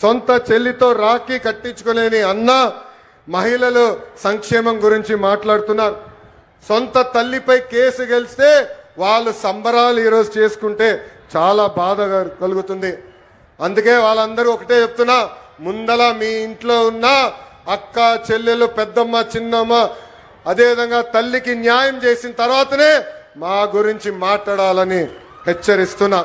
సొంత చెల్లితో రాఖీ కట్టించుకోలేని అన్న మహిళలు సంక్షేమం గురించి మాట్లాడుతున్నారు. సొంత తల్లిపై కేసు గెలిస్తే వాళ్ళు సంబరాలు ఈరోజు చేసుకుంటే చాలా బాధ కలుగుతుంది. అందుకే వాళ్ళందరూ ఒకటే చెప్తున్నా, ముందల మీ ఇంట్లో ఉన్న అక్క చెల్లెలు పెద్దమ్మ చిన్నమ్మ అదేవిధంగా తల్లికి న్యాయం చేసిన తర్వాతనే మా గురించి మాట్లాడాలని హెచ్చరిస్తున్నా.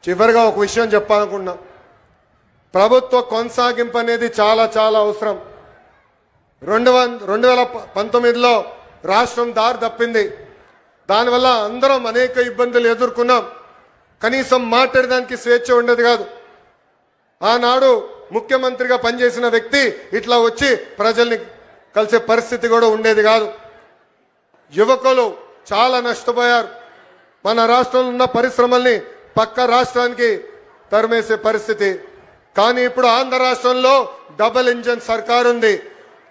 చివరిగా ఒక విషయం చెప్పాలనుకున్నా, ప్రభుత్వ కొనసాగింపు అనేది చాలా చాలా అవసరం. 2019లో రాష్ట్రం దారి తప్పింది. దానివల్ల అందరం అనేక ఇబ్బందులు ఎదుర్కొన్నాం. కనీసం మాట్లాడడానికి స్వేచ్ఛ ఉండేది కాదు. ఆనాడు ముఖ్యమంత్రిగా పనిచేసిన వ్యక్తి ఇట్లా వచ్చి ప్రజల్ని కలిసే పరిస్థితి కూడా ఉండేది కాదు. యువకులు చాలా నష్టపోయారు. మన రాష్ట్రంలో ఉన్న పరిశ్రమల్ని పక్క రాష్ట్రానికి తరిమేసే పరిస్థితి. కానీ ఇప్పుడు ఆంధ్ర రాష్ట్రంలో డబుల్ ఇంజన్ సర్కార్ ఉంది.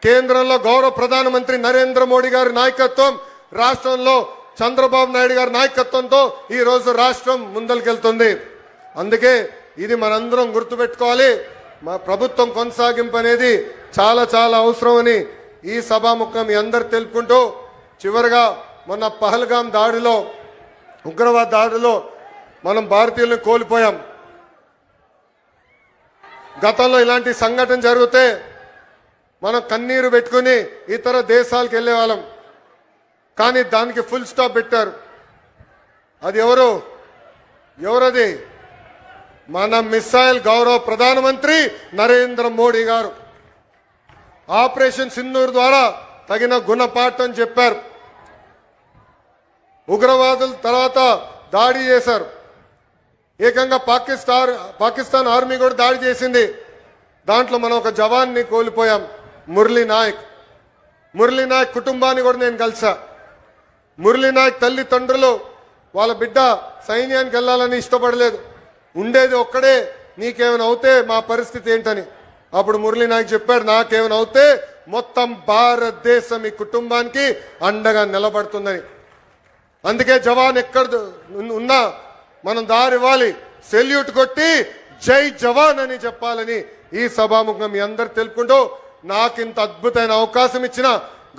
కేంద్రంలో గౌరవ ప్రధానమంత్రి నరేంద్ర మోడీ గారి నాయకత్వం, రాష్ట్రంలో చంద్రబాబు నాయుడు గారి నాయకత్వంతో ఈ రోజు రాష్ట్రం ముందరికెళ్తుంది. అందుకే ఇది మనందరం గుర్తుపెట్టుకోవాలి. మా ప్రభుత్వం కొనసాగింపు అనేది చాలా చాలా అవసరం అని ఈ సభాముఖం మీ అందరు తెలుపుకుంటూ, చివరిగా మొన్న పహల్గాం దాడిలో, ఉగ్రవాద దాడిలో మనం భారతీయులను కోల్పోయాం. గతంలో ఇలాంటి సంఘటన జరిగితే మనం కన్నీరు పెట్టుకుని ఇతర దేశాలకు వెళ్ళే వాళ్ళం. కానీ దానికి ఫుల్ స్టాప్ పెట్టారు. అది ఎవరది? మన మిసైల్ గౌరవ ప్రధానమంత్రి నరేంద్ర మోడీ గారు ఆపరేషన్ సింధూర్ ద్వారా తగిన గుణపాఠం చెప్పారు. ఉగ్రవాదుల తర్వాత దాడి చేశారు. ఏకంగా పాకిస్తాన్ ఆర్మీ కూడా దాడి చేసింది. దాంట్లో మనం ఒక జవాన్ని కోల్పోయాం, మురళీ నాయక్ కుటుంబాన్ని కూడా నేను కలిసా. మురళీ నాయక్ తల్లిదండ్రులు వాళ్ళ బిడ్డ సైన్యానికి వెళ్ళాలని ఇష్టపడలేదు. ఉండేది ఒక్కడే, నీకేమైనా అవుతే మా పరిస్థితి ఏంటని. అప్పుడు మురళీ నాయక్ చెప్పాడు, నాకేమైనా అవుతే మొత్తం భారతదేశం ఈ కుటుంబానికి అండగా నిలబడుతుందని. అందుకే జవాన్ ఎక్కడ ఉన్నా మనం దారివ్వాలి, సెల్యూట్ కొట్టి జై జవాన్ అని చెప్పాలని ఈ సభాముఖం మీ అందరు తెలుపుకుంటూ, నాకు ఇంత అద్భుతమైన అవకాశం ఇచ్చిన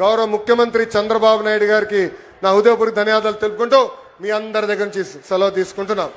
గౌరవ ముఖ్యమంత్రి చంద్రబాబు నాయుడు గారికి నా హృదయపూర్వక ధన్యవాదాలు తెలుపుకుంటూ మీ అందరి దగ్గర నుంచి సెలవు తీసుకుంటున్నాం.